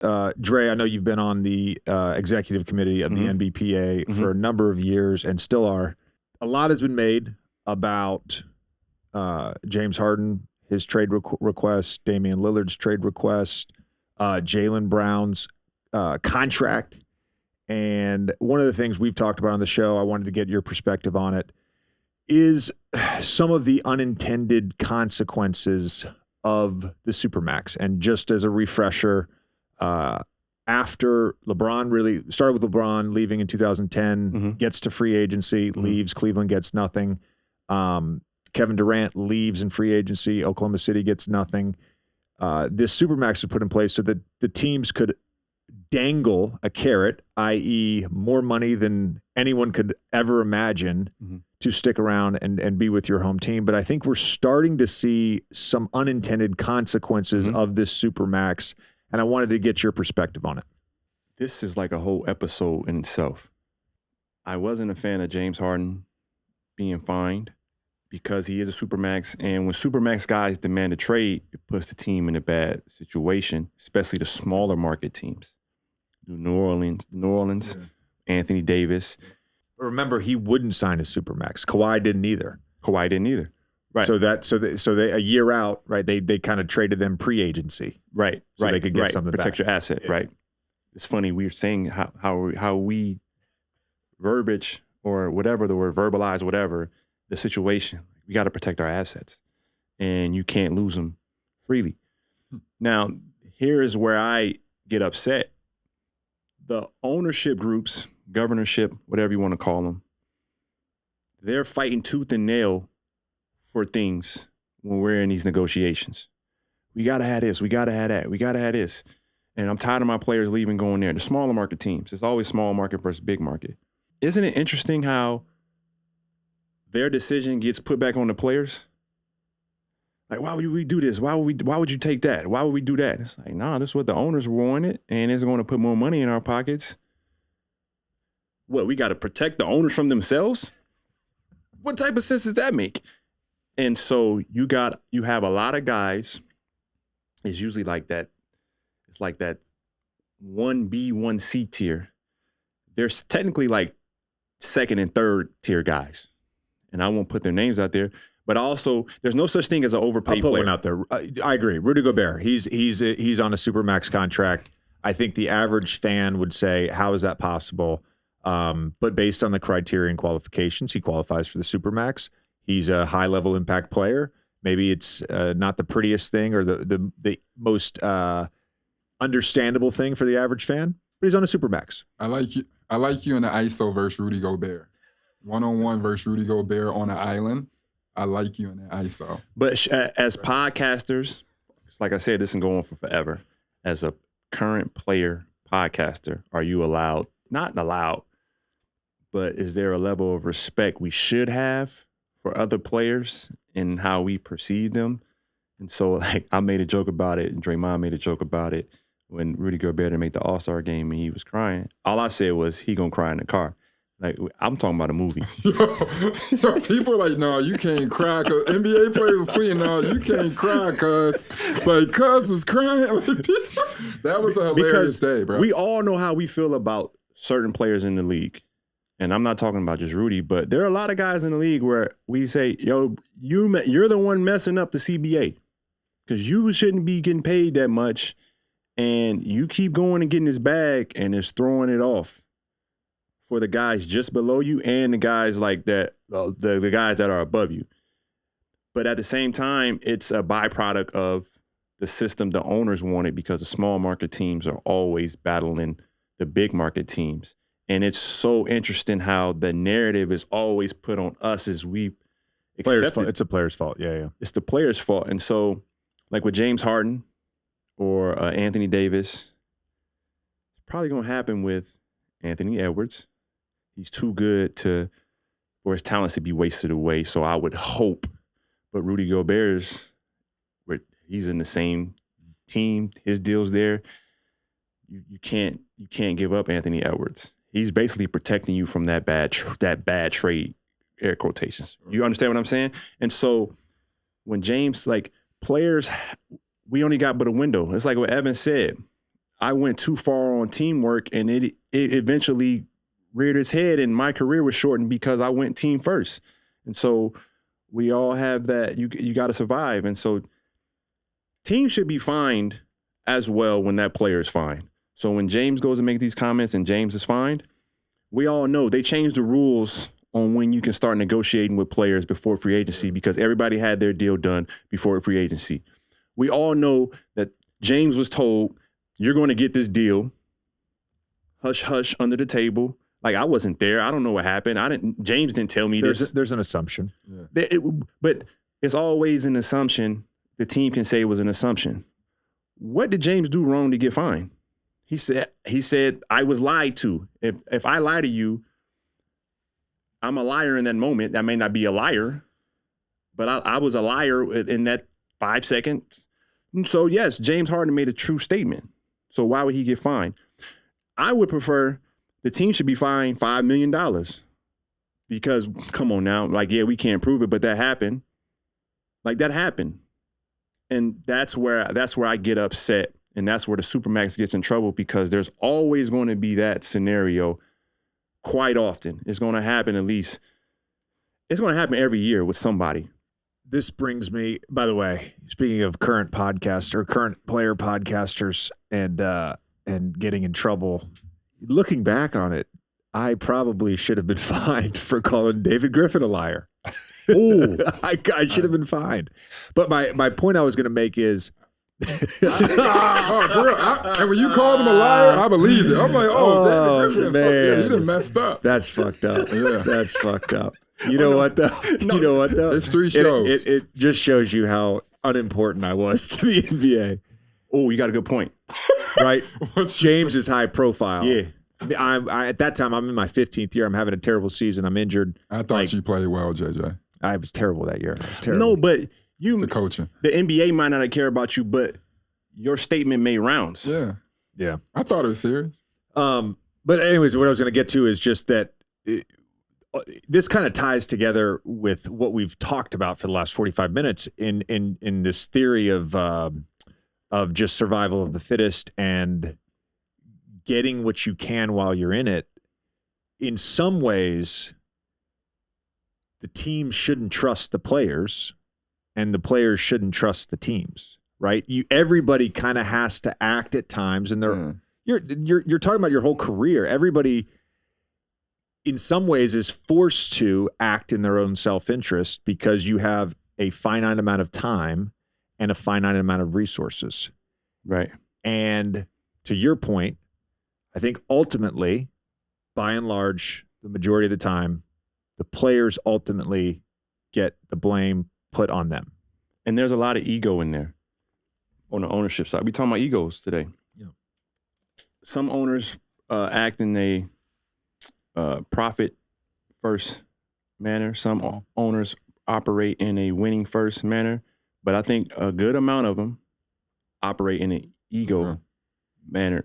Dre, I know you've been on the executive committee of the NBPA for a number of years and still are. A lot has been made about James Harden, his trade request, Damian Lillard's trade request, Jaylen Brown's contract. And one of the things we've talked about on the show, I wanted to get your perspective on it, is some of the unintended consequences of the Supermax. And just as a refresher, after LeBron really started with LeBron leaving in 2010, gets to free agency, leaves, Cleveland gets nothing. Kevin Durant leaves in free agency, Oklahoma City gets nothing. This Supermax was put in place so that the teams could dangle a carrot, i.e. more money than anyone could ever imagine to stick around and be with your home team. But I think we're starting to see some unintended consequences of this Supermax, and I wanted to get your perspective on it. This is like a whole episode in itself. I wasn't a fan of James Harden being fined because he is a Supermax, and when Supermax guys demand a trade, it puts the team in a bad situation, especially the smaller market teams. New Orleans, Anthony Davis. But remember, he wouldn't sign a Supermax. Kawhi didn't either. Right. So they a year out, right? They kind of traded them pre-agency, right? So they could get something protect back. your asset, right? It's funny we were saying how we verbiage or whatever the word verbalize whatever the situation. We got to protect our assets, and you can't lose them freely. Now, here is where I get upset. The ownership groups, governorship, whatever you want to call them, they're fighting tooth and nail for things when we're in these negotiations. We got to have this. We got to have that. We got to have this. And I'm tired of my players leaving, going there. The smaller market teams. It's always small market versus big market. Isn't it interesting how their decision gets put back on the players? Like, why would we do this? Why would you take that? Why would we do that? It's like, nah, this is what the owners wanted, and it's going to put more money in our pockets. What, we got to protect the owners from themselves? What type of sense does that make? And so you have a lot of guys. It's usually like that. It's like that 1B, 1C tier. There's technically like second and third tier guys, and I won't put their names out there. But also, there's no such thing as an overpaid I'll put player. one out there. I agree. Rudy Gobert, he's on a Supermax contract. I think the average fan would say, how is that possible? But based on the criteria and qualifications, he qualifies for the Supermax. He's a high-level impact player. Maybe it's not the prettiest thing or the most understandable thing for the average fan, but he's on a Supermax. I like you in the ISO versus Rudy Gobert. One-on-one versus Rudy Gobert on an island. I like you in the ISO. But as podcasters, it's like I said, this can go on for forever. As a current player podcaster, are you allowed, not allowed, but is there a level of respect we should have for other players and how we perceive them? And so, like, I made a joke about it, and Draymond made a joke about it when Rudy Gobert didn't make the All-Star game and he was crying. All I said was, he gonna cry in the car. Like, I'm talking about a movie. Yo, people are like, no, you can't cry. Cause NBA players are tweeting, no, you can't cry, cuz. Like, cuz was crying. That was a hilarious day, bro. We all know how we feel about certain players in the league. And I'm not talking about just Rudy, but there are a lot of guys in the league where we say, yo, you're the one messing up the CBA because you shouldn't be getting paid that much. And you keep going and getting this bag and it's throwing it off for the guys just below you and the guys like that, the guys that are above you. But at the same time, it's a byproduct of the system the owners wanted because the small market teams are always battling the big market teams. And it's so interesting how the narrative is always put on us as we accept it. It's a player's fault. Yeah. It's the player's fault. And so, like with James Harden or Anthony Davis, it's probably going to happen with Anthony Edwards. He's too good for his talents to be wasted away. So I would hope, but Rudy Gobert's, he's in the same team. His deal's there. You can't give up Anthony Edwards. He's basically protecting you from that bad trade, air quotations. You understand what I'm saying? And so when James, like players, we only got but a window. It's like what Evan said. I went too far on teamwork, and it eventually reared its head, and my career was shortened because I went team first. And so we all have that. You got to survive, and so teams should be fined as well when that player is fined. So when James goes and make these comments and James is fined, we all know they changed the rules on when you can start negotiating with players before free agency because everybody had their deal done before free agency. We all know that James was told, you're going to get this deal. Hush, hush, under the table. Like, I wasn't there. I don't know what happened. James didn't tell me this. There's an assumption. Yeah. But it's always an assumption. The team can say it was an assumption. What did James do wrong to get fined? He said, I was lied to. If I lie to you, I'm a liar in that moment. I may not be a liar, but I was a liar in that 5 seconds. And so, yes, James Harden made a true statement. So why would he get fined? I would prefer the team should be fined $5 million because, come on now, like, yeah, we can't prove it, but that happened. Like, that happened. And that's where I get upset. And that's where the Supermax gets in trouble because there's always going to be that scenario quite often. It's going to happen it's going to happen every year with somebody. This brings me, by the way, speaking of current player podcasters and getting in trouble, looking back on it, I probably should have been fined for calling David Griffin a liar. Oh, I should have been fined. But my point I was going to make is, for real. And when you called him a liar, I believed it. I'm like, David Griffin, man, you done messed up. That's fucked up. Yeah. That's fucked up. You know what though? You know what though? It's 3 shows. It just shows you how unimportant I was to the NBA. Oh, you got a good point. Right? James is high profile. Yeah. I at that time, I'm in my 15th year. I'm having a terrible season. I'm injured. I thought you played well, JJ. I was terrible that year. I was terrible. No, but The coaching. The NBA might not care about you, but your statement made rounds. Yeah. Yeah. I thought it was serious. But anyways, what I was going to get to is just that this kind of ties together with what we've talked about for the last 45 minutes in this theory of just survival of the fittest and getting what you can while you're in it. In some ways, the team shouldn't trust the players and the players shouldn't trust the teams, right? Everybody kind of has to act at times, and you're talking about your whole career. Everybody, in some ways, is forced to act in their own self-interest because you have a finite amount of time and a finite amount of resources. Right. And to your point, I think ultimately, by and large, the majority of the time, the players ultimately get the blame put on them. And there's a lot of ego in there on the ownership side. We talking about egos today. Yeah. Some owners act in a profit first manner. Some owners operate in a winning first manner. But I think a good amount of them operate in an ego manner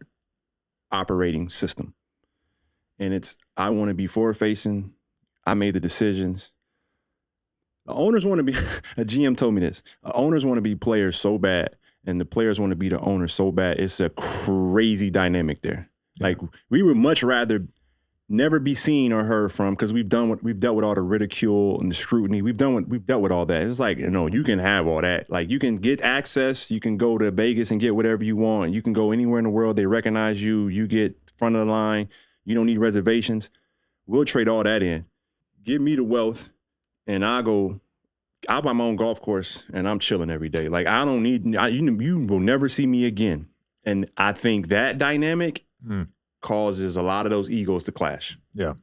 operating system. And I want to be forward facing. I made the decisions. The owners want to be, a GM told me this, owners want to be players so bad, and the players want to be the owners so bad. It's a crazy dynamic there. Yeah. Like, we would much rather never be seen or heard from because we've dealt with all the ridicule and the scrutiny. We've dealt with all that. It's like, you can have all that. Like, you can get access. You can go to Vegas and get whatever you want. You can go anywhere in the world. They recognize you. You get front of the line. You don't need reservations. We'll trade all that in. Give me the wealth, and I'll buy my own golf course, and I'm chilling every day. Like, I don't need, you will never see me again. And I think that dynamic causes a lot of those egos to clash. Yeah.